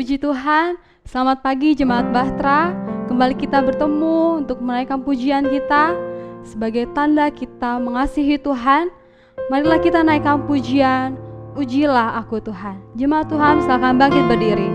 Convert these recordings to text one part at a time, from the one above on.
Puji Tuhan, selamat pagi Jemaat Bahtera. Kembali kita bertemu untuk menaikkan pujian kita. Sebagai tanda kita mengasihi Tuhan, marilah kita naikkan pujian, ujilah aku Tuhan. Jemaat Tuhan, silakan bangkit berdiri.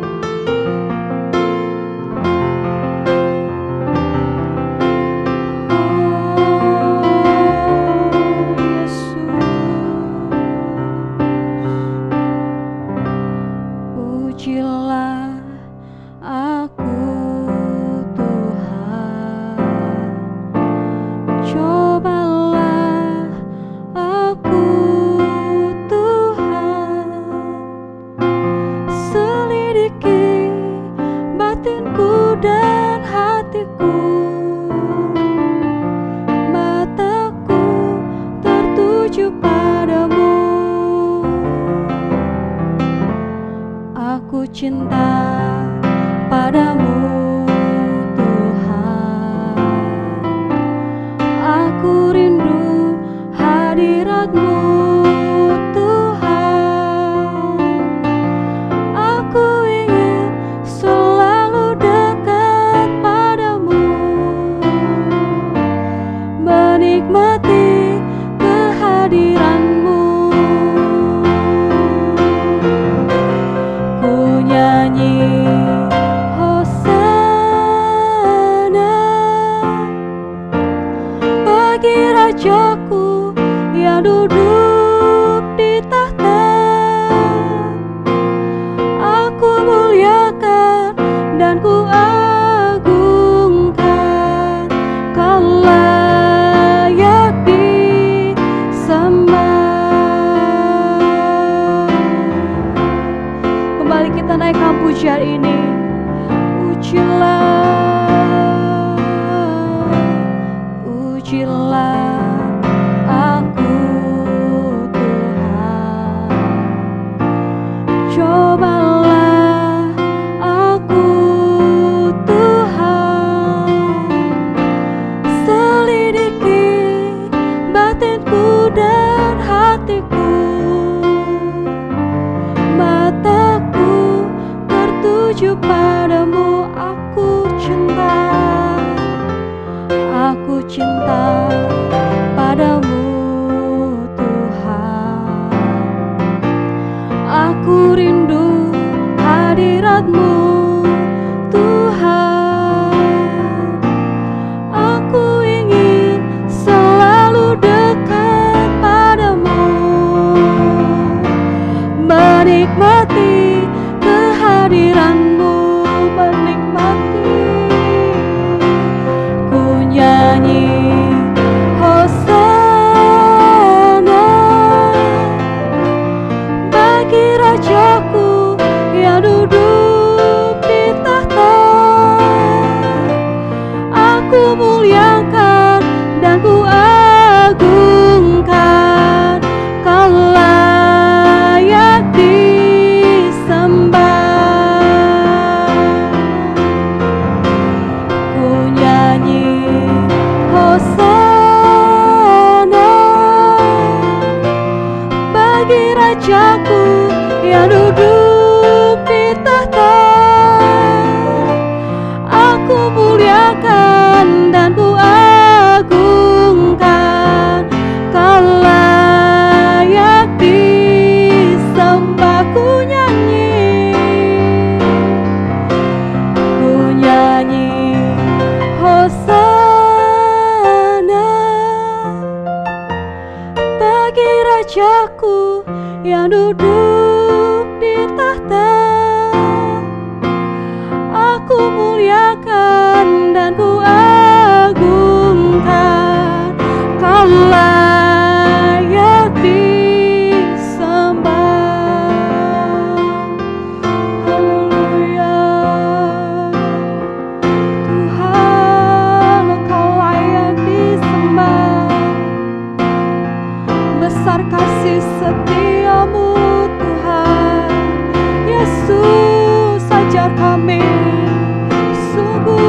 Tuhan Yesus, ajar kami sungguh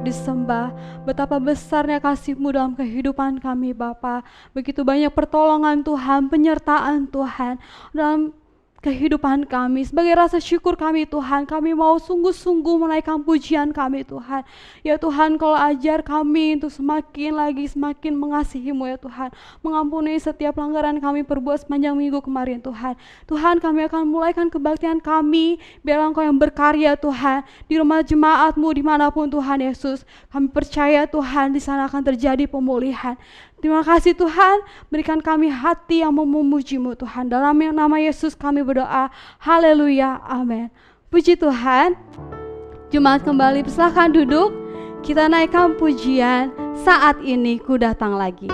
disembah. Betapa besarnya kasih-Mu dalam kehidupan kami Bapa. Begitu banyak pertolongan Tuhan, penyertaan Tuhan dalam kehidupan kami. Sebagai rasa syukur kami Tuhan, kami mau sungguh-sungguh menaikkan pujian kami Tuhan. Ya Tuhan, Kau ajar kami untuk semakin mengasihi-Mu ya Tuhan. Mengampuni setiap pelanggaran kami perbuat sepanjang minggu kemarin Tuhan. Tuhan, kami akan mulaikan kebaktian kami, biarlah Engkau yang berkarya Tuhan di rumah jemaat-Mu dimanapun Tuhan Yesus. Kami percaya Tuhan di sana akan terjadi pemulihan. Terima kasih Tuhan, berikan kami hati yang memuji-Mu Tuhan. Dalam nama Yesus kami berdoa, haleluya, amin. Puji Tuhan. Jemaat kembali, silakan duduk. Kita naikkan pujian, saat ini ku datang lagi.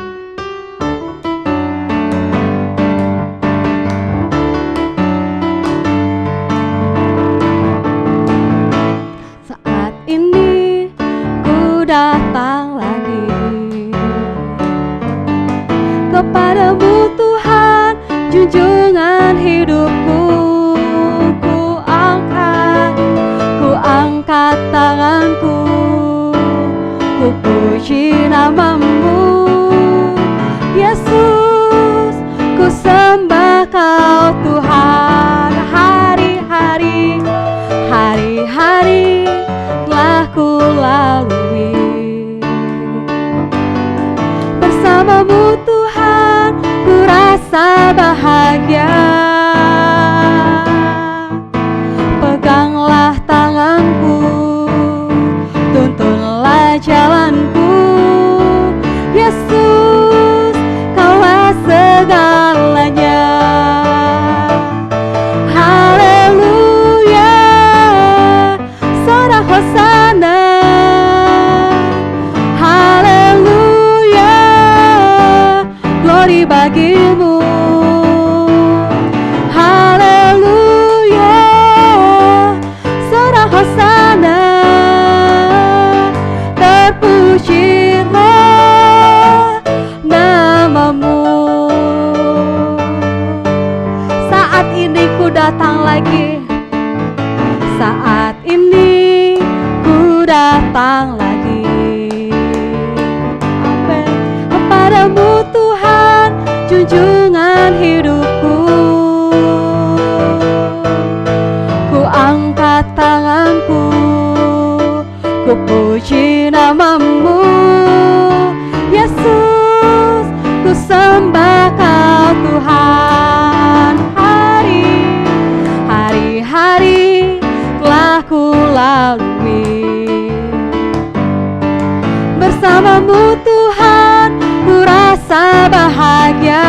Saat ini ku datang lagi kepadamu Tuhan, junjungan hidupku. Ku angkat tanganku, ku puji namamu Yesus, ku sembah Kau Tuhan. Hari-hari telah ku lalui bersamamu Tuhan, ku rasa bahagia. Peganglah tanganku, tuntunlah jalanku Yesus, Kaulah segalanya. Haleluya, sorak hosana. Haleluya, glory bagimu. Haleluya, sorak hosana. Terpujilah namamu. Saat ini ku datang lagi. Saat ini ku datang lagi. Amin. Kepadamu Tuhan, junjungan hidupku. Ku angkat tanganku, ku puji namamu Yesus, ku sembah Kau Tuhan. Hari-hari telah ku lalui bersamamu Tuhan, ku rasa bahagia.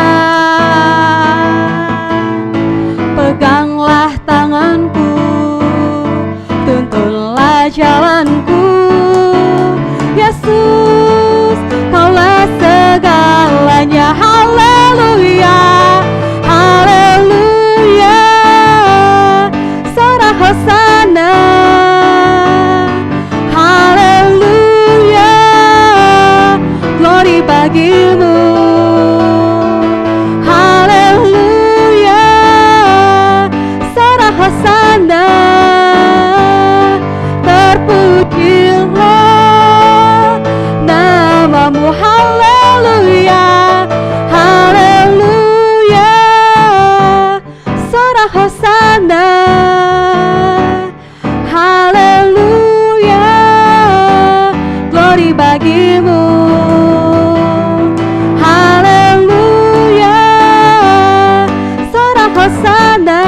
Peganglah tanganku, tuntunlah jalanku Yesus, Kaulah segalanya. Haleluya, haleluya, sorak hosana. Haleluya, glory bagimu. Haleluya, sorak hosana. Terpujilah namamu. Haleluya, haleluya, sorak hosana. Haleluya, glory bagimu. Haleluya, sorak hosana.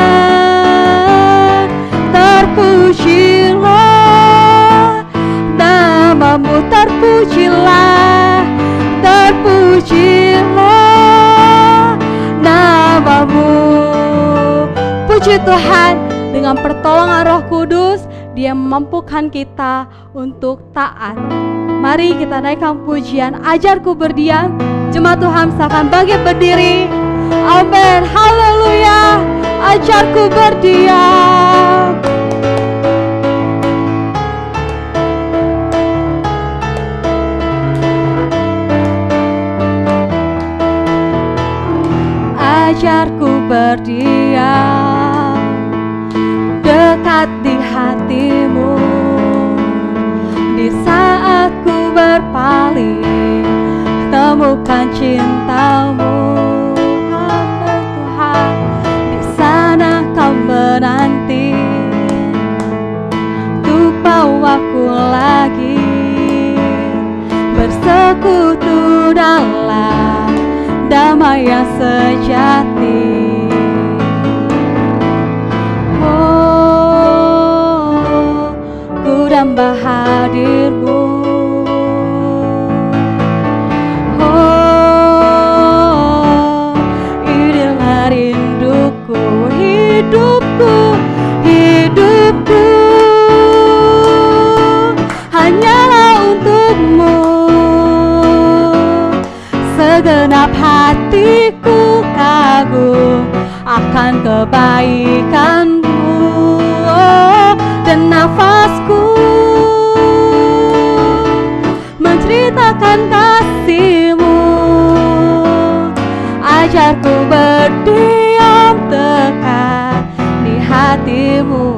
Terpujilah namamu, terpujilah, terpujilah namamu. Puji Tuhan, dengan pertolongan Roh Kudus, Dia memampukan kita untuk taat. Mari kita naikkan pujian, ajarku berdiam. Jemaat Tuhan silakan bangkit berdiri. Amin, haleluya, ajarku berdiam. Ajarku berdiam dekat di hatimu di saat temukan cintamu. Hamba Tuhan, di sana kau menanti untuk bawaku lagi bersekutu dalam damai yang sejati. Oh, ku damba hadirmu. Oh, inilah rinduku, hidupku, hidupku hanyalah untukmu. Segenap hatiku kagum akan kebaikanmu, oh, dan nafasku menceritakan kasihmu. Ajarku berdiam dekat di hatimu.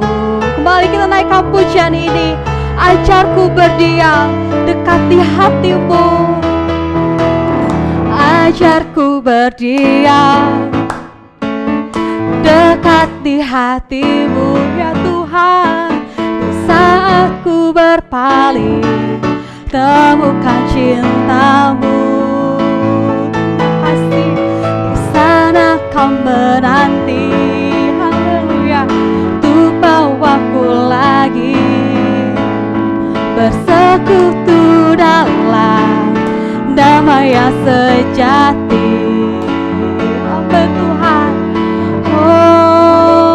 Kembali kita naikkan pujian ini. Ajarku berdiam dekat di hatimu. Ajarku berdiam dekat di hatimu, ya Tuhan. Di saat ku berpaling, temukan cintamu. Kasih di sana kau menanti, haleluya, untuk bawaku lagi bersekutu dalam damai yang sejati. Hamba Tuhan, oh,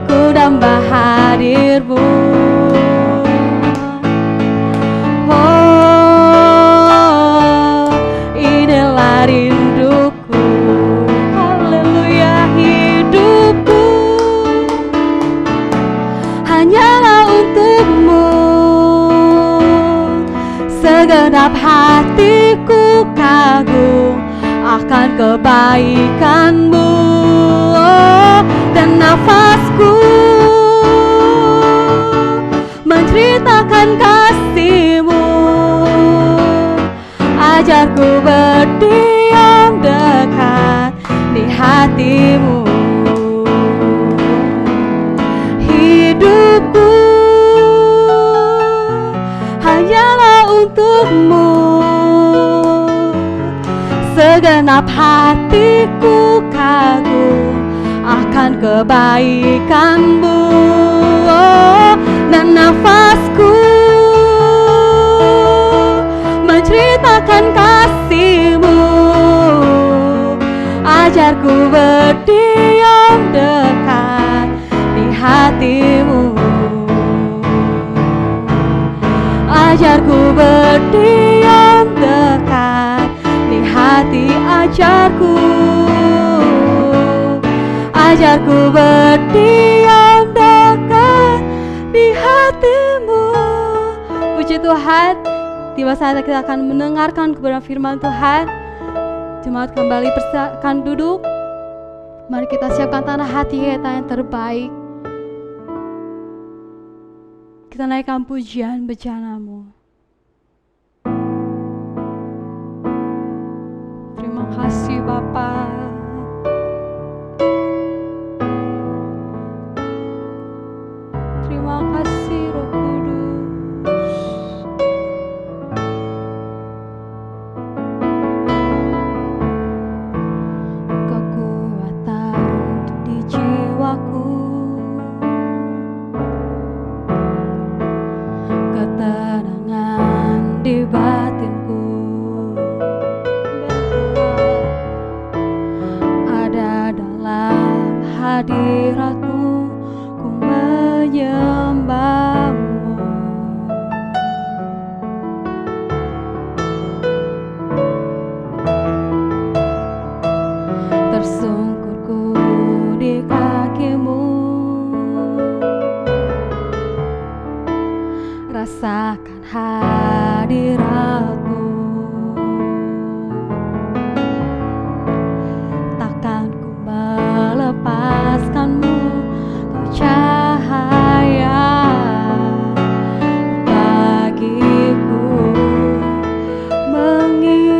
ku damba hadirmu. Oh, inilah rinduku, haleluya, hidupku hanyalah untukmu. Segenap hatiku kagum akan kebaikanmu, oh, dan nafasku menceritakan kasihmu. Ajarku berdiam dekat di hatimu. Hidupku hanyalah untukmu. Segenap hatiku kagum akan kebaikanmu, oh, dan nafasku menceritakan kasihmu. Ajarku berdiam dekat di hatimu. Ajarku berdiam dekat di hati. Ajarku berdiam dekat di hatimu. Puji Tuhan, tiba saatnya kita akan mendengarkan kebenaran firman Tuhan. Jemaat kembali persilakan duduk. Mari kita siapkan tanah hati kita yang terbaik. Kita naikkan pujian bejana-Mu. Terima kasih Bapa. Terima kasih Roh Kudus. Kekuatan di jiwaku, ketenangan di batinku, ada dalam hadirat-Mu, ku menyembah-Mu. Tersungkurku di kaki-Mu, rasakan hadirat-Mu. Takkan ku melepaskan-Mu, Kau cahaya bagiku, mengingatku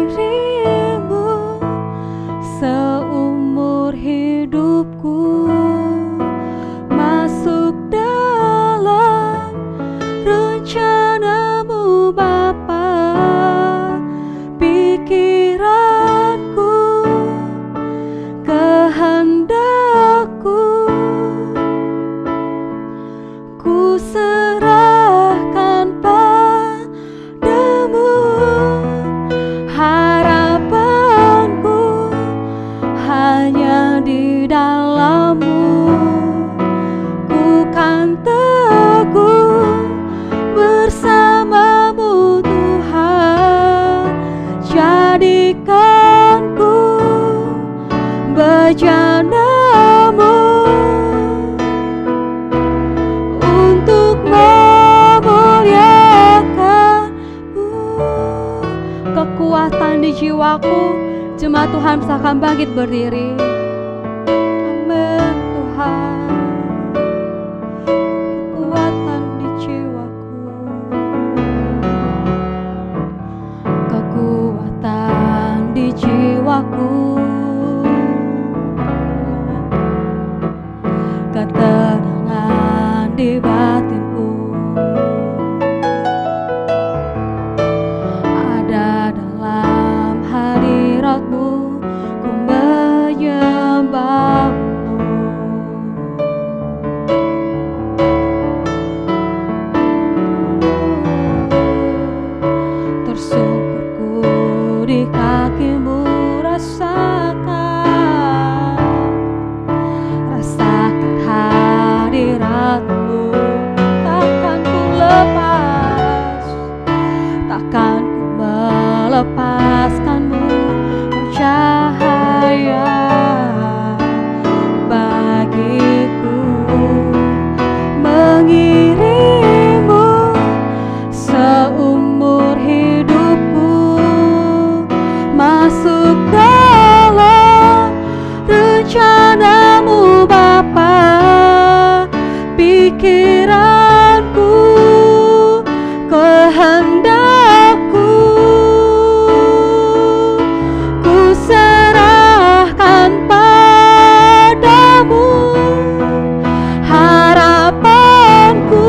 jiwaku. Jemaat Tuhan silakan bangkit berdiri. Amin Tuhan. Kekuatan di jiwaku, kekuatan di jiwaku, ketenangan di batinku, ada dalam hadirat-Mu, ku menyembah-Mu. Tersungkurku di kaki-Mu, rasakan hadirat-Mu, takkan ku lepas, takkan ku melepaskan-Mu, oh cahaya bagiku, mengiringmu seumur hidupku, masuk dalam rencana-Mu Bapa. Pikiranku, kehendakku, ku serahkan padamu. Harapanku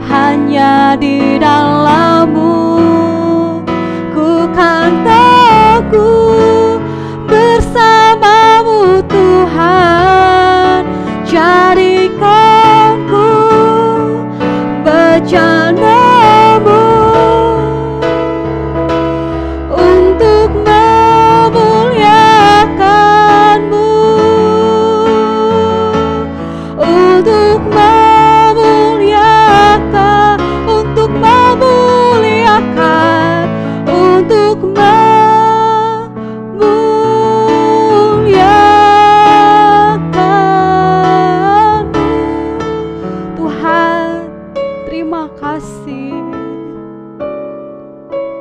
hanya di dalam-Mu, ku kan teguh bersama-Mu Tuhan. Jadikan ku bejana-Mu untuk memuliakan-Mu, untuk memuliakan, untuk memuliakan, untuk terima kasih.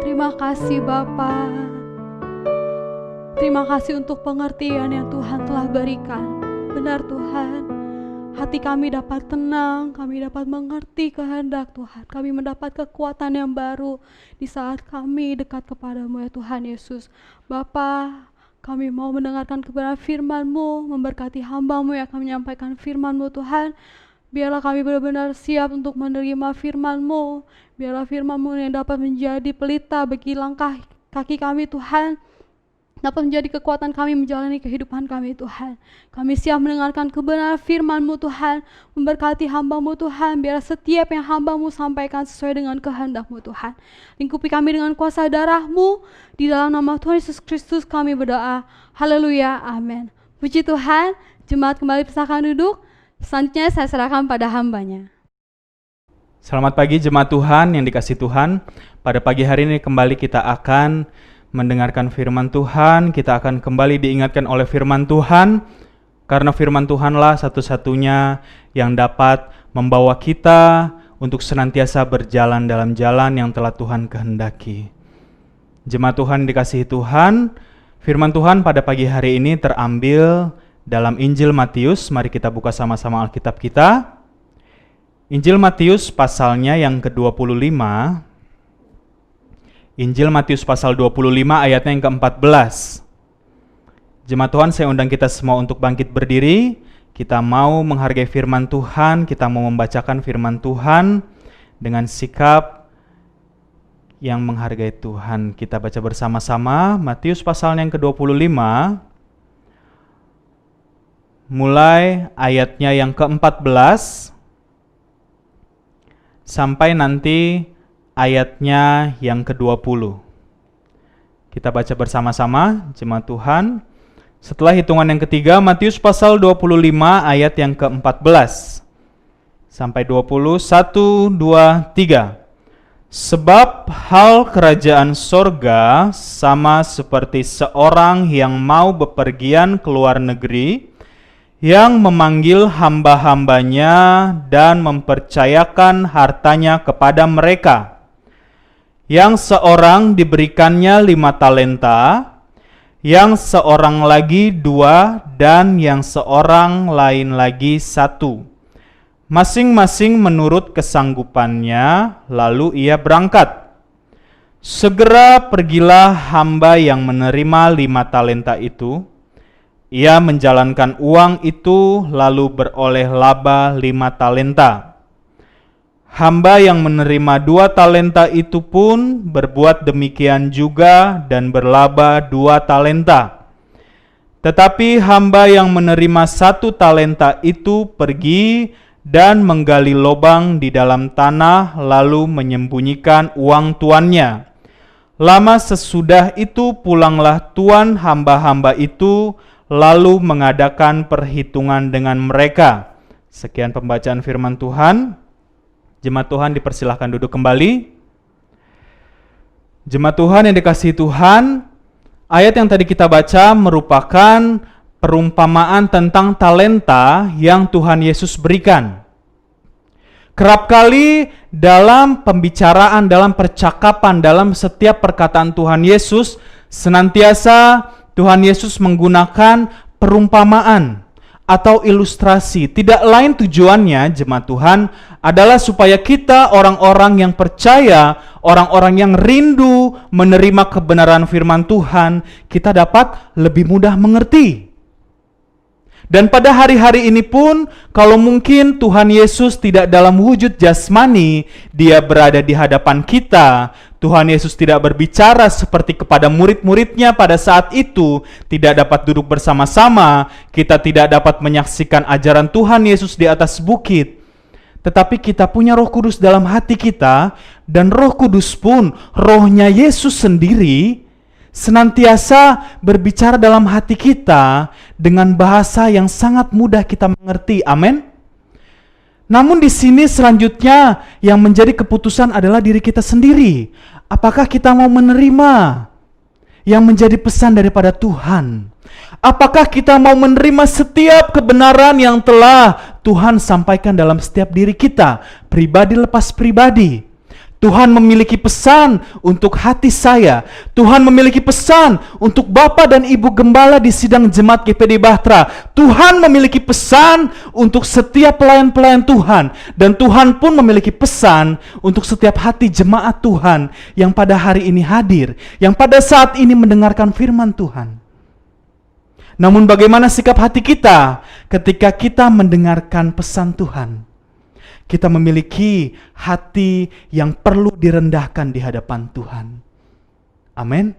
Terima kasih Bapa. Terima kasih untuk pengertian yang Tuhan telah berikan. Benar Tuhan, hati kami dapat tenang, kami dapat mengerti kehendak Tuhan. Kami mendapat kekuatan yang baru di saat kami dekat kepadamu ya Tuhan Yesus. Bapa, kami mau mendengarkan kebenaran firman-Mu, memberkati hamba-Mu yang akan menyampaikan firman-Mu Tuhan. Biarlah kami benar-benar siap untuk menerima firman-Mu. Biarlah firman-Mu yang dapat menjadi pelita bagi langkah kaki kami Tuhan, dapat menjadi kekuatan kami menjalani kehidupan kami Tuhan. Kami siap mendengarkan kebenaran firman-Mu Tuhan, memberkati hamba-Mu Tuhan. Biarlah setiap yang hamba-Mu sampaikan sesuai dengan kehendak-Mu Tuhan. Lingkupi kami dengan kuasa darah-Mu. Di dalam nama Tuhan Yesus Kristus kami berdoa. Haleluya, amin. Puji Tuhan. Jemaat kembali silakan duduk. Selanjutnya saya serahkan pada hambanya. Selamat pagi jemaat Tuhan yang dikasihi Tuhan. Pada pagi hari ini kembali kita akan mendengarkan firman Tuhan. Kita akan kembali diingatkan oleh firman Tuhan. Karena firman Tuhanlah satu-satunya yang dapat membawa kita untuk senantiasa berjalan dalam jalan yang telah Tuhan kehendaki. Jemaat Tuhan dikasihi Tuhan, firman Tuhan pada pagi hari ini terambil dalam Injil Matius. Mari kita buka sama-sama Alkitab kita. Injil Matius pasalnya yang ke-25. Injil Matius pasal 25 ayatnya yang ke-14. Jemaat Tuhan, saya undang kita semua untuk bangkit berdiri. Kita mau menghargai firman Tuhan, kita mau membacakan firman Tuhan dengan sikap yang menghargai Tuhan. Kita baca bersama-sama Matius pasalnya yang ke-25. Mulai ayatnya yang ke-14 sampai nanti ayatnya yang ke-20. Kita baca bersama-sama, jemaat Tuhan. Setelah hitungan yang ketiga, Matius pasal 25 ayat yang ke-14 sampai 20, 1, 2, 3. Sebab hal kerajaan sorga sama seperti seorang yang mau bepergian ke luar negeri, yang memanggil hamba-hambanya dan mempercayakan hartanya kepada mereka, Yang seorang diberikannya 5 talenta, yang seorang lagi 2, dan yang seorang lain lagi 1. Masing-masing menurut kesanggupannya, lalu ia berangkat. Segera pergilah hamba yang menerima 5 talenta itu. Ia menjalankan uang itu lalu beroleh laba 5 talenta. Hamba yang menerima 2 talenta itu pun berbuat demikian juga dan berlaba 2 talenta. Tetapi hamba yang menerima 1 talenta itu pergi dan menggali lubang di dalam tanah lalu menyembunyikan uang tuannya. Lama sesudah itu pulanglah tuan hamba-hamba itu lalu mengadakan perhitungan dengan mereka. Sekian pembacaan firman Tuhan. Jemaat Tuhan dipersilahkan duduk kembali. Jemaat Tuhan yang dikasihi Tuhan, ayat yang tadi kita baca merupakan perumpamaan tentang talenta yang Tuhan Yesus berikan. Kerap kali dalam pembicaraan, dalam percakapan, dalam setiap perkataan Tuhan Yesus, senantiasa Tuhan Yesus menggunakan perumpamaan atau ilustrasi. Tidak lain tujuannya, jemaat Tuhan, adalah supaya kita orang-orang yang percaya, orang-orang yang rindu menerima kebenaran firman Tuhan, kita dapat lebih mudah mengerti. Dan pada hari-hari ini pun, kalau mungkin Tuhan Yesus tidak dalam wujud jasmani, Dia berada di hadapan kita, Tuhan Yesus tidak berbicara seperti kepada murid-muridnya pada saat itu, tidak dapat duduk bersama-sama, kita tidak dapat menyaksikan ajaran Tuhan Yesus di atas bukit. Tetapi kita punya Roh Kudus dalam hati kita, dan Roh Kudus pun, rohnya Yesus sendiri, senantiasa berbicara dalam hati kita dengan bahasa yang sangat mudah kita mengerti. Amin. Namun di sini selanjutnya yang menjadi keputusan adalah diri kita sendiri. Apakah kita mau menerima yang menjadi pesan daripada Tuhan? Apakah kita mau menerima setiap kebenaran yang telah Tuhan sampaikan dalam setiap diri kita, pribadi lepas pribadi? Tuhan memiliki pesan untuk hati saya. Tuhan memiliki pesan untuk Bapak dan Ibu Gembala di sidang Jemaat GPD Bahtera. Tuhan memiliki pesan untuk setiap pelayan-pelayan Tuhan. Dan Tuhan pun memiliki pesan untuk setiap hati jemaat Tuhan yang pada hari ini hadir, yang pada saat ini mendengarkan firman Tuhan. Namun bagaimana sikap hati kita ketika kita mendengarkan pesan Tuhan? Kita memiliki hati yang perlu direndahkan di hadapan Tuhan. Amin.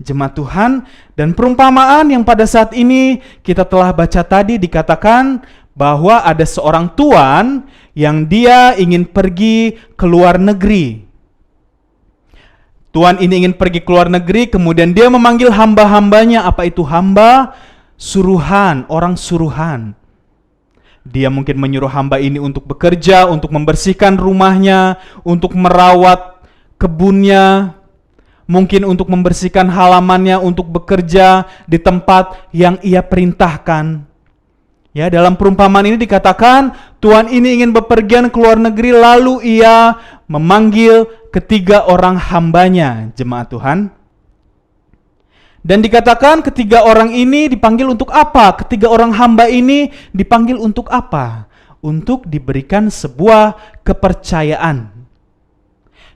Jemaat Tuhan, dan perumpamaan yang pada saat ini kita telah baca tadi dikatakan bahwa ada seorang tuan yang dia ingin pergi ke luar negeri. Tuan ini ingin pergi ke luar negeri, kemudian dia memanggil hamba-hambanya. Apa itu hamba? Suruhan, orang suruhan. Dia mungkin menyuruh hamba ini untuk bekerja, untuk membersihkan rumahnya, untuk merawat kebunnya, mungkin untuk membersihkan halamannya, untuk bekerja di tempat yang ia perintahkan. Ya, dalam perumpamaan ini dikatakan tuan ini ingin bepergian ke luar negeri, lalu ia memanggil ketiga orang hambanya, jemaat Tuhan. Dan dikatakan ketiga orang ini dipanggil untuk apa? Ketiga orang hamba ini dipanggil untuk apa? Untuk diberikan sebuah kepercayaan.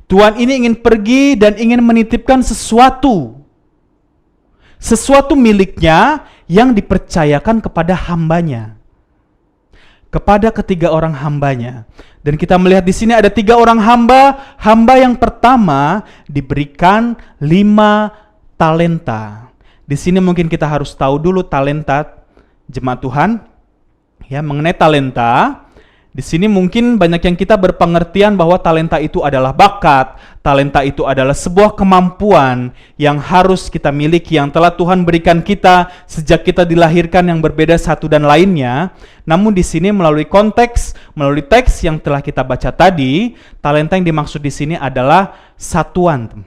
Tuan ini ingin pergi dan ingin menitipkan sesuatu. Sesuatu miliknya yang dipercayakan kepada hambanya. Kepada ketiga orang hambanya. Dan kita melihat di sini ada 3 orang hamba. Hamba yang pertama diberikan 5 talenta. Di sini mungkin kita harus tahu dulu talenta, jemaat Tuhan. Ya, mengenai talenta, di sini mungkin banyak yang kita berpengertian bahwa talenta itu adalah bakat, talenta itu adalah sebuah kemampuan yang harus kita miliki, yang telah Tuhan berikan kita sejak kita dilahirkan, yang berbeda satu dan lainnya. Namun di sini melalui konteks, melalui teks yang telah kita baca tadi, talenta yang dimaksud di sini adalah satuan.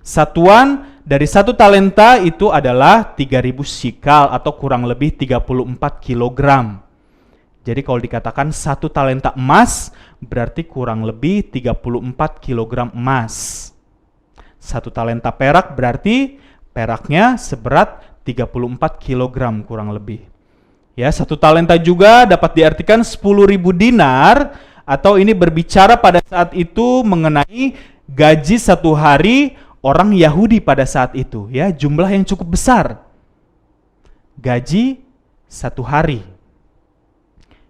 Satuan dari 1 talenta itu adalah 3.000 sikal atau kurang lebih 34 kilogram. Jadi kalau dikatakan 1 talenta emas berarti kurang lebih 34 kg emas. 1 talenta perak berarti peraknya seberat 34 kg kurang lebih. Ya, 1 talenta juga dapat diartikan 10.000 dinar, atau ini berbicara pada saat itu mengenai gaji 1 hari orang Yahudi pada saat itu, ya, jumlah yang cukup besar. Gaji 1 hari.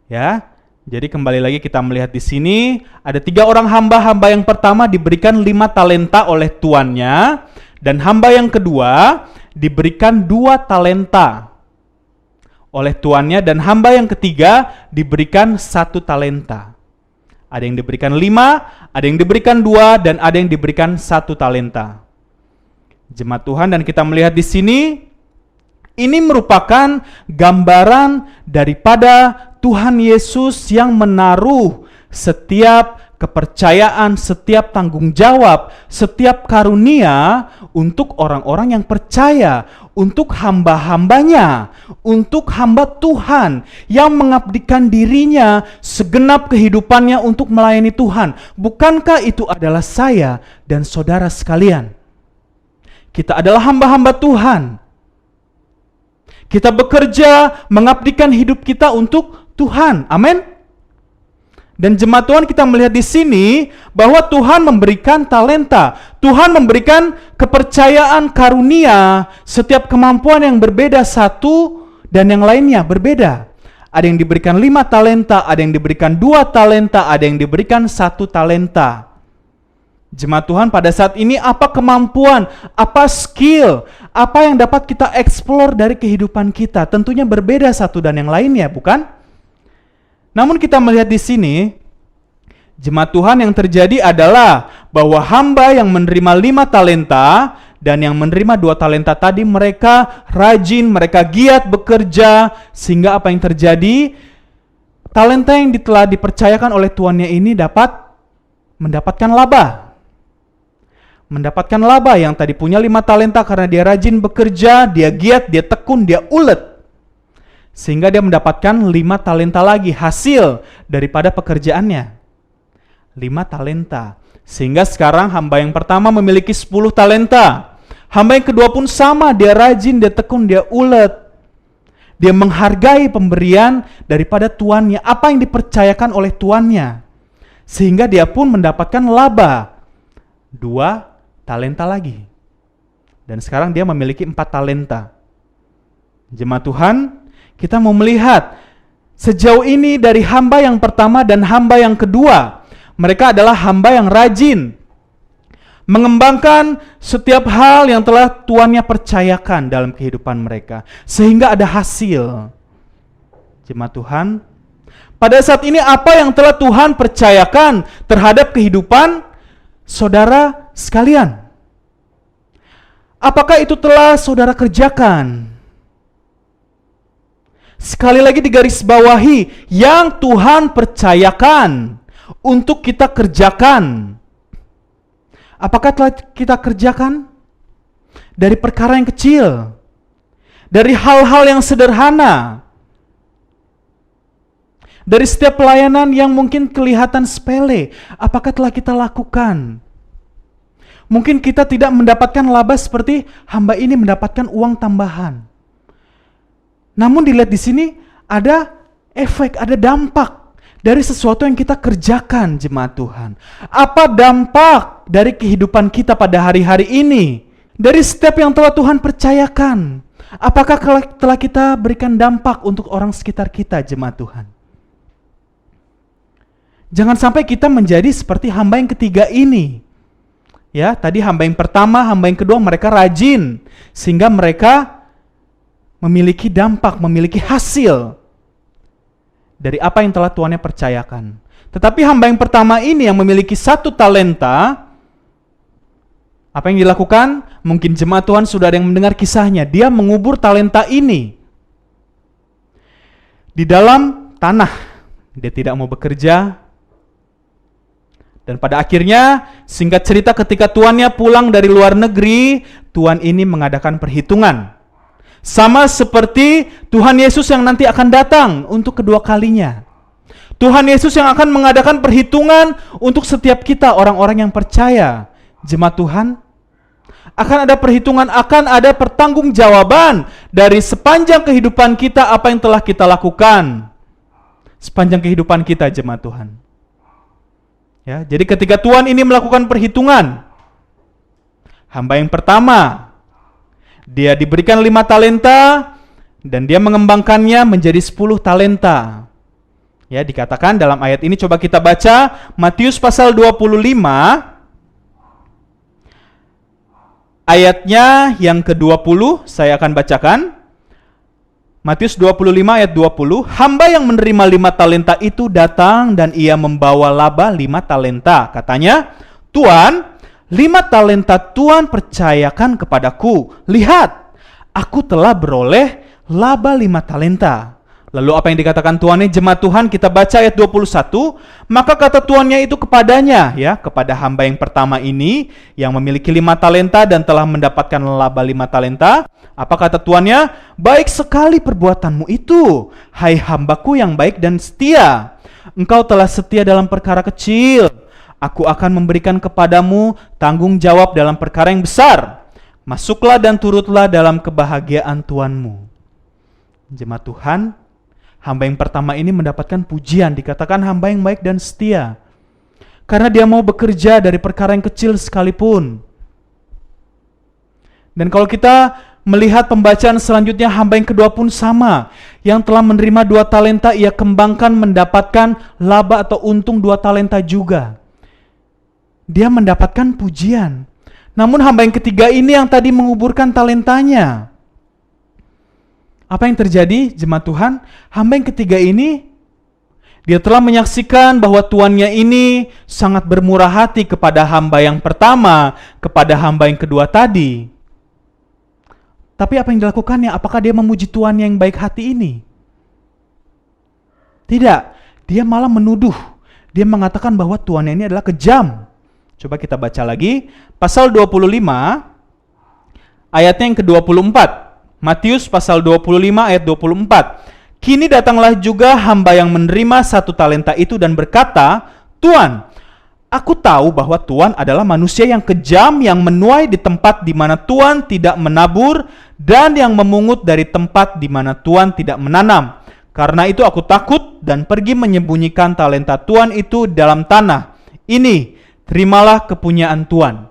Ya, jadi kembali lagi kita melihat di sini ada 3 orang hamba. Yang pertama diberikan 5 talenta oleh tuannya, dan hamba yang kedua diberikan 2 talenta oleh tuannya, dan hamba yang ketiga diberikan 1 talenta. Ada yang diberikan 5, ada yang diberikan 2, dan ada yang diberikan 1 talenta. Jemaat Tuhan, dan kita melihat di sini ini merupakan gambaran daripada Tuhan Yesus yang menaruh setiap kepercayaan, setiap tanggung jawab, setiap karunia untuk orang-orang yang percaya, untuk hamba-hambanya, untuk hamba Tuhan yang mengabdikan dirinya segenap kehidupannya untuk melayani Tuhan. Bukankah itu adalah saya dan saudara sekalian? Kita adalah hamba-hamba Tuhan. Kita bekerja mengabdikan hidup kita untuk Tuhan, amin. Dan jemaat Tuhan, kita melihat di sini bahwa Tuhan memberikan talenta, Tuhan memberikan kepercayaan, karunia, setiap kemampuan yang berbeda satu dan yang lainnya berbeda. Ada yang diberikan 5 talenta, ada yang diberikan 2 talenta, ada yang diberikan 1 talenta. Jemaat Tuhan, pada saat ini apa kemampuan, apa skill, apa yang dapat kita eksplor dari kehidupan kita? Tentunya berbeda satu dan yang lainnya, bukan? Namun kita melihat di sini, jemaat Tuhan, yang terjadi adalah bahwa hamba yang menerima 5 talenta dan yang menerima 2 talenta tadi, mereka rajin, mereka giat bekerja, sehingga apa yang terjadi? Talenta yang telah dipercayakan oleh tuannya ini dapat mendapatkan laba. Mendapatkan laba. Yang tadi punya 5 talenta karena dia rajin bekerja, dia giat, dia tekun, dia ulet, sehingga dia mendapatkan 5 talenta lagi hasil daripada pekerjaannya. 5 talenta. Sehingga sekarang hamba yang pertama memiliki 10 talenta. Hamba yang kedua pun sama, dia rajin, dia tekun, dia ulet. Dia menghargai pemberian daripada tuannya, apa yang dipercayakan oleh tuannya. Sehingga dia pun mendapatkan laba 2 talenta lagi. Dan sekarang dia memiliki 4 talenta. Jemaat Tuhan, kita mau melihat sejauh ini dari hamba yang pertama dan hamba yang kedua. Mereka adalah hamba yang rajin mengembangkan setiap hal yang telah tuannya percayakan dalam kehidupan mereka, sehingga ada hasil. Jemaat Tuhan, pada saat ini apa yang telah Tuhan percayakan terhadap kehidupan saudara sekalian? Apakah itu telah saudara kerjakan? Sekali lagi digarisbawahi, yang Tuhan percayakan untuk kita kerjakan. Apakah telah kita kerjakan? Dari perkara yang kecil, dari hal-hal yang sederhana, dari setiap pelayanan yang mungkin kelihatan sepele, apakah telah kita lakukan? Mungkin kita tidak mendapatkan laba seperti hamba ini mendapatkan uang tambahan. Namun dilihat di sini ada efek, ada dampak dari sesuatu yang kita kerjakan, jemaat Tuhan. Apa dampak dari kehidupan kita pada hari-hari ini? Dari setiap yang telah Tuhan percayakan. Apakah telah kita berikan dampak untuk orang sekitar kita, jemaat Tuhan? Jangan sampai kita menjadi seperti hamba yang ketiga ini. Ya, tadi hamba yang pertama, hamba yang kedua, mereka rajin sehingga mereka memiliki dampak, memiliki hasil dari apa yang telah Tuhannya percayakan. Tetapi hamba yang pertama ini yang memiliki 1 talenta, apa yang dilakukan? Mungkin jemaat Tuhan sudah ada yang mendengar kisahnya. Dia mengubur talenta ini di dalam tanah. Dia tidak mau bekerja. Dan pada akhirnya, singkat cerita, ketika tuannya pulang dari luar negeri, tuan ini mengadakan perhitungan. Sama seperti Tuhan Yesus yang nanti akan datang untuk kedua kalinya. Tuhan Yesus yang akan mengadakan perhitungan untuk setiap kita, orang-orang yang percaya. Jemaat Tuhan, akan ada perhitungan, akan ada pertanggungjawaban dari sepanjang kehidupan kita, apa yang telah kita lakukan sepanjang kehidupan kita, jemaat Tuhan. Ya, jadi ketika Tuhan ini melakukan perhitungan, hamba yang pertama, dia diberikan 5 talenta dan dia mengembangkannya menjadi 10 talenta. Ya, dikatakan dalam ayat ini, coba kita baca Matius pasal 25 ayatnya yang ke-20, saya akan bacakan. Matius 25 ayat 20, hamba yang menerima 5 talenta itu datang dan ia membawa laba 5 talenta. Katanya, Tuan, 5 talenta Tuan percayakan kepadaku. Lihat, aku telah beroleh laba 5 talenta. Lalu apa yang dikatakan tuannya, jemaat Tuhan? Kita baca ayat 21. Maka kata tuannya itu kepadanya, ya, kepada hamba yang pertama ini yang memiliki 5 talenta dan telah mendapatkan laba 5 talenta. Apa kata tuannya? Baik sekali perbuatanmu itu, hai hambaku yang baik dan setia. Engkau telah setia dalam perkara kecil. Aku akan memberikan kepadamu tanggung jawab dalam perkara yang besar. Masuklah dan turutlah dalam kebahagiaan tuanmu. Jemaat Tuhan, hamba yang pertama ini mendapatkan pujian, dikatakan hamba yang baik dan setia. Karena dia mau bekerja dari perkara yang kecil sekalipun. Dan kalau kita melihat pembacaan selanjutnya, hamba yang kedua pun sama. Yang telah menerima 2 talenta, ia kembangkan mendapatkan laba atau untung 2 talenta juga. Dia mendapatkan pujian. Namun hamba yang ketiga ini yang tadi menguburkan talentanya. Apa yang terjadi, jemaat Tuhan? Hamba yang ketiga ini, dia telah menyaksikan bahwa tuannya ini sangat bermurah hati kepada hamba yang pertama, kepada hamba yang kedua tadi. Tapi apa yang dilakukannya? Apakah dia memuji Tuhan yang baik hati ini? Tidak, dia malah menuduh. Dia mengatakan bahwa tuannya ini adalah kejam. Coba kita baca lagi, pasal 25, ayatnya yang ke-24. Matius pasal 25 ayat 24. Kini datanglah juga hamba yang menerima 1 talenta itu dan berkata, Tuan, aku tahu bahwa Tuan adalah manusia yang kejam, yang menuai di tempat di mana Tuan tidak menabur dan yang memungut dari tempat di mana Tuan tidak menanam. Karena itu aku takut dan pergi menyembunyikan talenta Tuan itu dalam tanah. Ini, terimalah kepunyaan Tuan.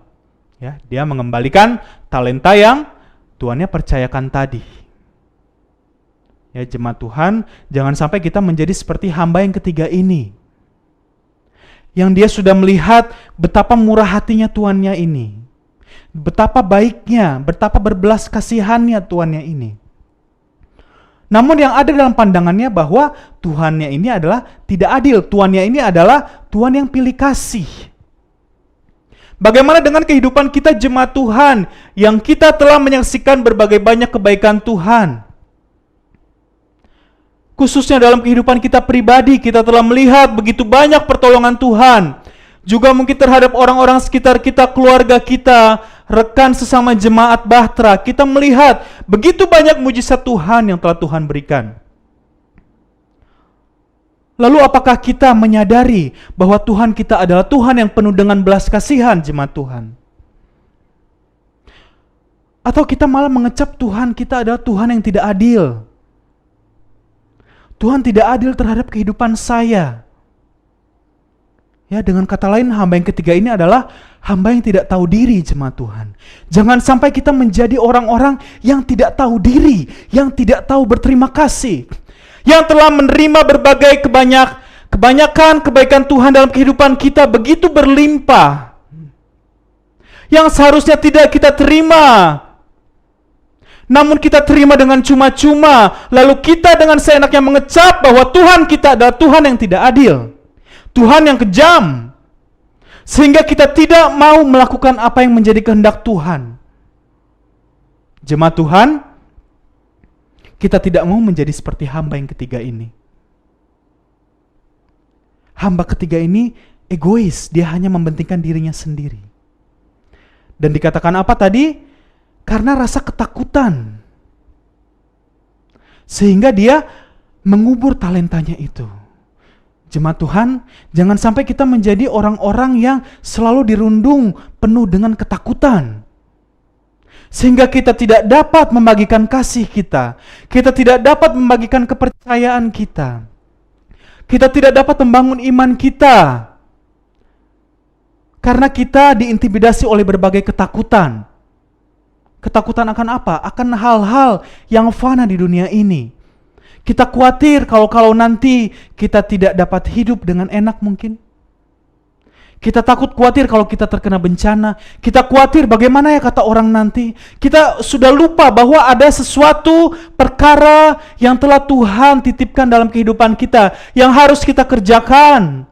Ya, dia mengembalikan talenta yang tuannya percayakan tadi. Ya, jemaat Tuhan, jangan sampai kita menjadi seperti hamba yang ketiga ini. Yang dia sudah melihat betapa murah hatinya tuannya ini. Betapa baiknya, betapa berbelas kasihannya tuannya ini. Namun yang ada dalam pandangannya bahwa tuannya ini adalah tidak adil. Tuannya ini adalah Tuhan yang pilih kasih. Bagaimana dengan kehidupan kita, jemaat Tuhan, yang kita telah menyaksikan berbagai banyak kebaikan Tuhan? Khususnya dalam kehidupan kita pribadi, kita telah melihat begitu banyak pertolongan Tuhan. Juga mungkin terhadap orang-orang sekitar kita, keluarga kita, rekan sesama jemaat Bahtera, kita melihat begitu banyak mujizat Tuhan yang telah Tuhan berikan. Lalu apakah kita menyadari bahwa Tuhan kita adalah Tuhan yang penuh dengan belas kasihan, jemaat Tuhan? Atau kita malah mengecap Tuhan kita adalah Tuhan yang tidak adil? Tuhan tidak adil terhadap kehidupan saya. Ya, dengan kata lain, hamba yang ketiga ini adalah hamba yang tidak tahu diri, jemaat Tuhan. Jangan sampai kita menjadi orang-orang yang tidak tahu diri, yang tidak tahu berterima kasih, yang telah menerima berbagai kebanyakan kebaikan Tuhan dalam kehidupan kita begitu berlimpah, yang seharusnya tidak kita terima, namun kita terima dengan cuma-cuma. Lalu kita dengan seenaknya mengecap bahwa Tuhan kita adalah Tuhan yang tidak adil, Tuhan yang kejam, sehingga kita tidak mau melakukan apa yang menjadi kehendak Tuhan. Jemaat Tuhan, kita tidak mau menjadi seperti hamba yang ketiga ini. Hamba ketiga ini egois, dia hanya mementingkan dirinya sendiri. Dan dikatakan apa tadi? Karena rasa ketakutan. Sehingga dia mengubur talentanya itu. Jemaat Tuhan, jangan sampai kita menjadi orang-orang yang selalu dirundung penuh dengan ketakutan. Sehingga kita tidak dapat membagikan kasih kita. Kita tidak dapat membagikan kepercayaan kita. Kita tidak dapat membangun iman kita. Karena kita diintimidasi oleh berbagai ketakutan. Ketakutan akan apa? Akan hal-hal yang fana di dunia ini. Kita khawatir kalau nanti kita tidak dapat hidup dengan enak mungkin. Kita khawatir kalau kita terkena bencana. Kita khawatir bagaimana ya kata orang nanti. Kita sudah lupa bahwa ada sesuatu perkara yang telah Tuhan titipkan dalam kehidupan kita, yang harus kita kerjakan.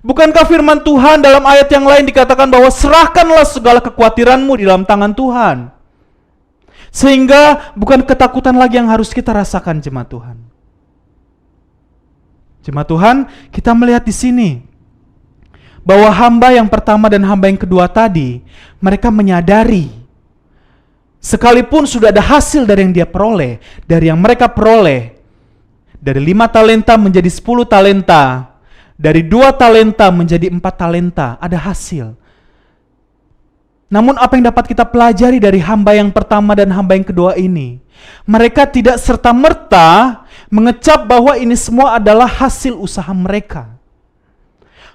Bukankah firman Tuhan dalam ayat yang lain dikatakan bahwa serahkanlah segala kekhawatiranmu di dalam tangan Tuhan. Sehingga bukan ketakutan lagi yang harus kita rasakan, jemaat Tuhan. Jemaat Tuhan, kita melihat di sini bahwa hamba yang pertama dan hamba yang kedua tadi, mereka menyadari sekalipun sudah ada hasil dari yang dia peroleh, dari yang mereka peroleh, dari 5 talenta menjadi 10 talenta, dari 2 talenta menjadi 4 talenta, ada hasil. Namun apa yang dapat kita pelajari dari hamba yang pertama dan hamba yang kedua ini? Mereka tidak serta-merta mengecap bahwa ini semua adalah hasil usaha mereka.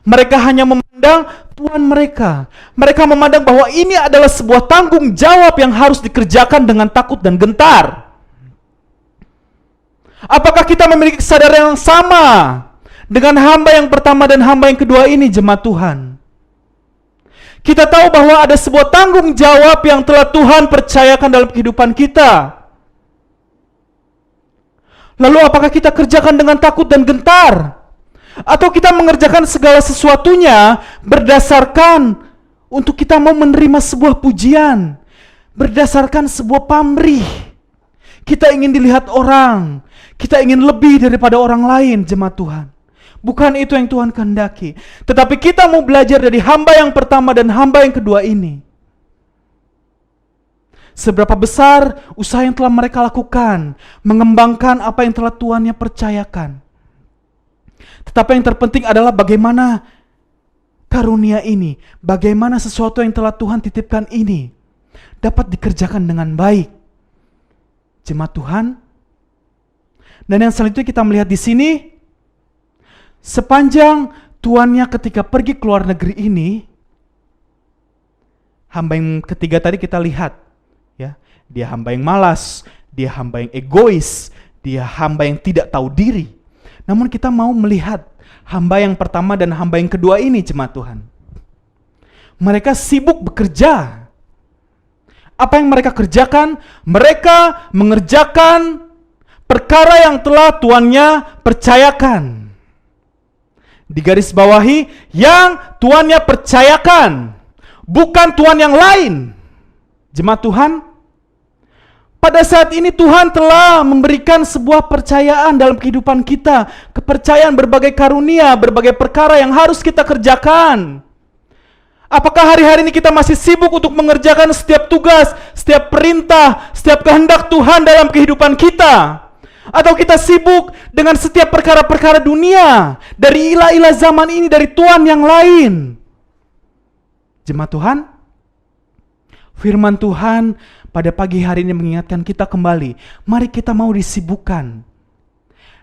Mereka hanya memandang Tuhan mereka. Mereka memandang bahwa ini adalah sebuah tanggung jawab yang harus dikerjakan dengan takut dan gentar. Apakah kita memiliki kesadaran yang sama dengan hamba yang pertama dan hamba yang kedua ini, jemaat Tuhan? Kita tahu bahwa ada sebuah tanggung jawab yang telah Tuhan percayakan dalam kehidupan kita. Lalu apakah kita kerjakan dengan takut dan gentar? Atau kita mengerjakan segala sesuatunya berdasarkan untuk kita mau menerima sebuah pujian, berdasarkan sebuah pamrih. Kita ingin dilihat orang, kita ingin lebih daripada orang lain, jemaat Tuhan. Bukan itu yang Tuhan kehendaki. Tetapi kita mau belajar dari hamba yang pertama dan hamba yang kedua ini. Seberapa besar usaha yang telah mereka lakukan, mengembangkan apa yang telah Tuhannya percayakan. Tetapi yang terpenting adalah bagaimana karunia ini, bagaimana sesuatu yang telah Tuhan titipkan ini dapat dikerjakan dengan baik. Jemaat Tuhan. Dan yang selanjutnya kita melihat di sini, sepanjang tuannya ketika pergi ke luar negeri ini, hamba yang ketiga tadi kita lihat, ya, dia hamba yang malas, dia hamba yang egois, dia hamba yang tidak tahu diri. Namun kita mau melihat hamba yang pertama dan hamba yang kedua ini, jemaat Tuhan. Mereka sibuk bekerja. Apa yang mereka kerjakan? Mereka mengerjakan perkara yang telah tuannya percayakan. Digaris bawahi, yang tuannya percayakan, bukan tuan yang lain. Jemaat Tuhan, pada saat ini Tuhan telah memberikan sebuah percayaan dalam kehidupan kita, kepercayaan berbagai karunia, berbagai perkara yang harus kita kerjakan. Apakah hari-hari ini kita masih sibuk untuk mengerjakan setiap tugas, setiap perintah, setiap kehendak Tuhan dalam kehidupan kita? Atau kita sibuk dengan setiap perkara-perkara dunia, dari ilah-ilah zaman ini, dari tuan yang lain? Jemaat Tuhan, firman Tuhan pada pagi hari ini mengingatkan kita kembali, mari kita mau disibukkan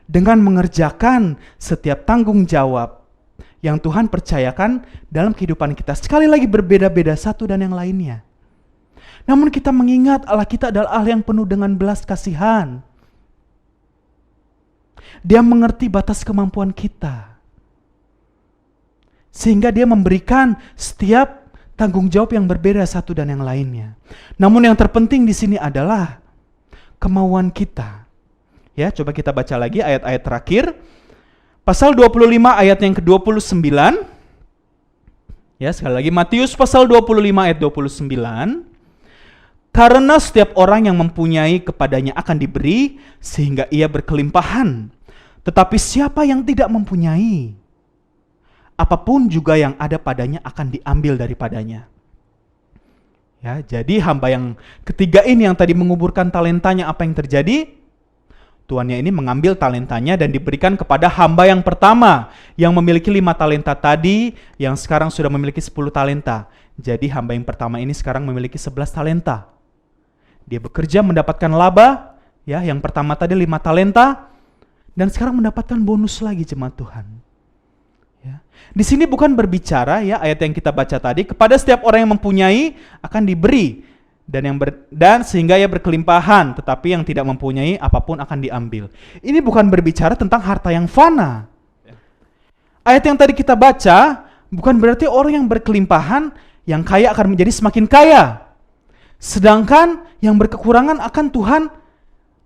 dengan mengerjakan setiap tanggung jawab yang Tuhan percayakan dalam kehidupan kita. Sekali lagi berbeda-beda satu dan yang lainnya. Namun kita mengingat Allah kita adalah Allah yang penuh dengan belas kasihan. Dia mengerti batas kemampuan kita, sehingga dia memberikan setiap tanggung jawab yang berbeda satu dan yang lainnya. Namun yang terpenting di sini adalah kemauan kita. Ya, coba kita baca lagi ayat-ayat terakhir. Pasal 25 ayat yang ke-29. Ya, sekali lagi Matius pasal 25 ayat 29. Karena setiap orang yang mempunyai kepadanya akan diberi sehingga ia berkelimpahan. Tetapi siapa yang tidak mempunyai, apapun juga yang ada padanya akan diambil daripadanya. Ya, jadi hamba yang ketiga ini yang tadi menguburkan talentanya, apa yang terjadi? Tuannya ini mengambil talentanya dan diberikan kepada hamba yang pertama yang memiliki 5 talenta tadi, yang sekarang sudah memiliki 10 talenta. Jadi hamba yang pertama ini sekarang memiliki 11 talenta. Dia bekerja mendapatkan laba, ya, yang pertama tadi 5 talenta, dan sekarang mendapatkan bonus lagi jemaat Tuhan. Ya. Di sini bukan berbicara, ya, ayat yang kita baca tadi, kepada setiap orang yang mempunyai akan diberi, dan sehingga ia berkelimpahan, tetapi yang tidak mempunyai apapun akan diambil. Ini bukan berbicara tentang harta yang fana. Ayat yang tadi kita baca bukan berarti orang yang berkelimpahan, yang kaya akan menjadi semakin kaya. Sedangkan yang berkekurangan akan Tuhan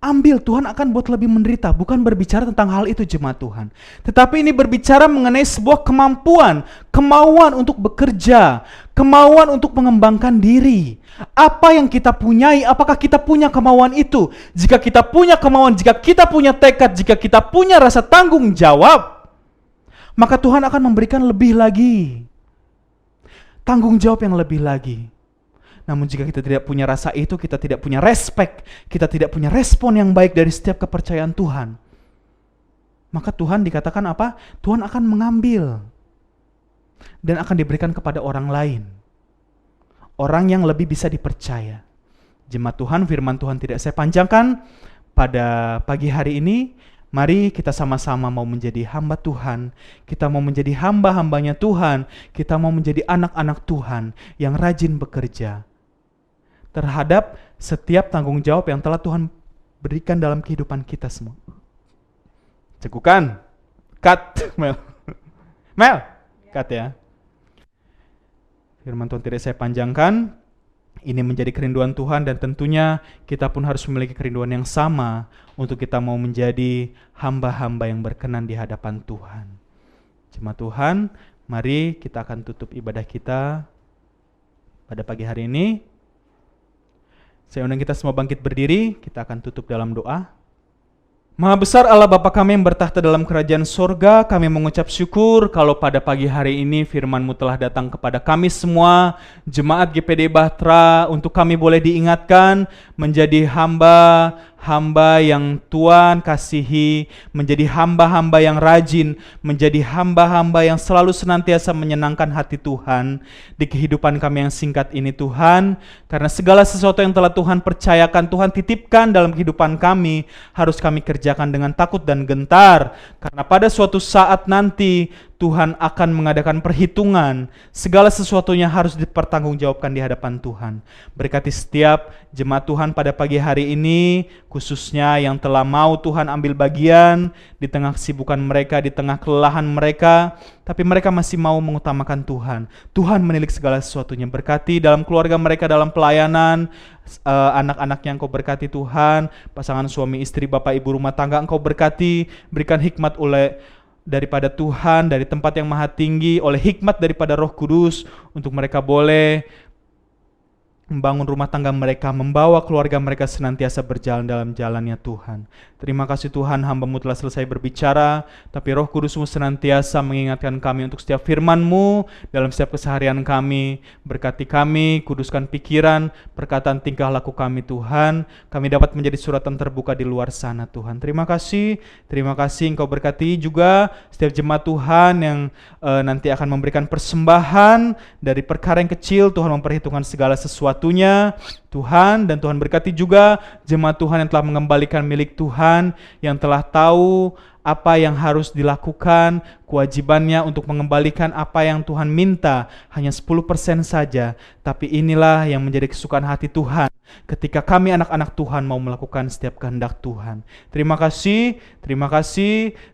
ambil, Tuhan akan buat lebih menderita. Bukan berbicara tentang hal itu jemaat Tuhan. Tetapi ini berbicara mengenai sebuah kemampuan, kemauan untuk bekerja, kemauan untuk mengembangkan diri. Apa yang kita punyai, apakah kita punya kemauan itu? Jika kita punya kemauan, jika kita punya tekad, jika kita punya rasa tanggung jawab, maka Tuhan akan memberikan lebih lagi. Tanggung jawab yang lebih lagi. Namun jika kita tidak punya rasa itu, kita tidak punya respect, kita tidak punya respon yang baik dari setiap kepercayaan Tuhan, maka Tuhan dikatakan apa? Tuhan akan mengambil dan akan diberikan kepada orang lain, orang yang lebih bisa dipercaya. Jemaat Tuhan, firman Tuhan tidak saya panjangkan pada pagi hari ini. Mari kita sama-sama mau menjadi hamba Tuhan. Kita mau menjadi hamba-hambanya Tuhan. Kita mau menjadi anak-anak Tuhan yang rajin bekerja terhadap setiap tanggung jawab yang telah Tuhan berikan dalam kehidupan kita semua. Cekukan. Cut. Mel. Cut ya. Firman Tuhan tidak saya panjangkan. Ini menjadi kerinduan Tuhan, dan tentunya kita pun harus memiliki kerinduan yang sama untuk kita mau menjadi hamba-hamba yang berkenan di hadapan Tuhan. Jemaat Tuhan, mari kita akan tutup ibadah kita pada pagi hari ini. Saya undang kita semua bangkit berdiri, kita akan tutup dalam doa. Maha besar Allah Bapa kami yang bertahta dalam kerajaan sorga, kami mengucap syukur kalau pada pagi hari ini firman-Mu telah datang kepada kami semua, jemaat GPD Bahtera, untuk kami boleh diingatkan menjadi hamba yang Tuhan kasihi, menjadi hamba-hamba yang rajin, menjadi hamba-hamba yang selalu senantiasa menyenangkan hati Tuhan di kehidupan kami yang singkat ini Tuhan, karena segala sesuatu yang telah Tuhan percayakan, Tuhan titipkan dalam kehidupan kami, harus kami kerjakan dengan takut dan gentar, karena pada suatu saat nanti Tuhan akan mengadakan perhitungan. Segala sesuatunya harus dipertanggungjawabkan di hadapan Tuhan. Berkati setiap jemaat Tuhan pada pagi hari ini, khususnya yang telah mau Tuhan ambil bagian di tengah kesibukan mereka, di tengah kelelahan mereka, tapi mereka masih mau mengutamakan Tuhan. Tuhan menilik segala sesuatunya. Berkati dalam keluarga mereka, dalam pelayanan, anak-anaknya Engkau berkati Tuhan, pasangan suami istri, bapak ibu rumah tangga Engkau berkati, berikan hikmat daripada Tuhan, dari tempat yang maha tinggi, oleh hikmat daripada Roh Kudus, untuk mereka boleh membangun rumah tangga mereka, membawa keluarga mereka senantiasa berjalan dalam jalannya Tuhan. Terima kasih Tuhan, hamba-Mu telah selesai berbicara, tapi Roh Kudus-Mu senantiasa mengingatkan kami untuk setiap firman-Mu dalam setiap keseharian kami. Berkati kami, kuduskan pikiran, perkataan, tingkah laku kami Tuhan. Kami dapat menjadi suratan terbuka di luar sana Tuhan. Terima kasih Engkau berkati juga setiap jemaat Tuhan yang nanti akan memberikan persembahan dari perkara yang kecil. Tuhan memperhitungkan segala sesuatunya Tuhan, dan Tuhan berkati juga jemaat Tuhan yang telah mengembalikan milik Tuhan, yang telah tahu apa yang harus dilakukan, kewajibannya untuk mengembalikan apa yang Tuhan minta, hanya 10% saja, tapi inilah yang menjadi kesukaan hati Tuhan ketika kami anak-anak Tuhan mau melakukan setiap kehendak Tuhan. Terima kasih,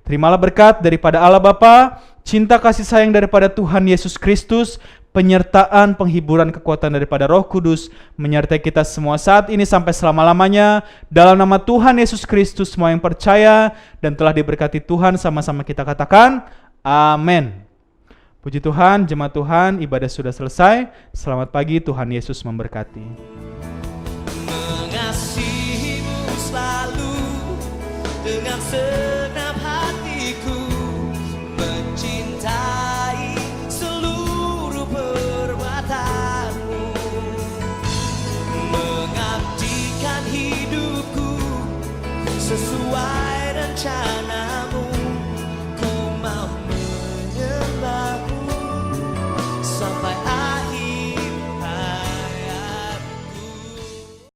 terimalah berkat daripada Allah Bapa, cinta kasih sayang daripada Tuhan Yesus Kristus, penyertaan, penghiburan, kekuatan daripada Roh Kudus menyertai kita semua saat ini sampai selama-lamanya. Dalam nama Tuhan Yesus Kristus, semua yang percaya dan telah diberkati Tuhan sama-sama kita katakan amin. Puji Tuhan, jemaat Tuhan, ibadah sudah selesai. Selamat pagi, Tuhan Yesus memberkati. Mengasihimu selalu dengan senang.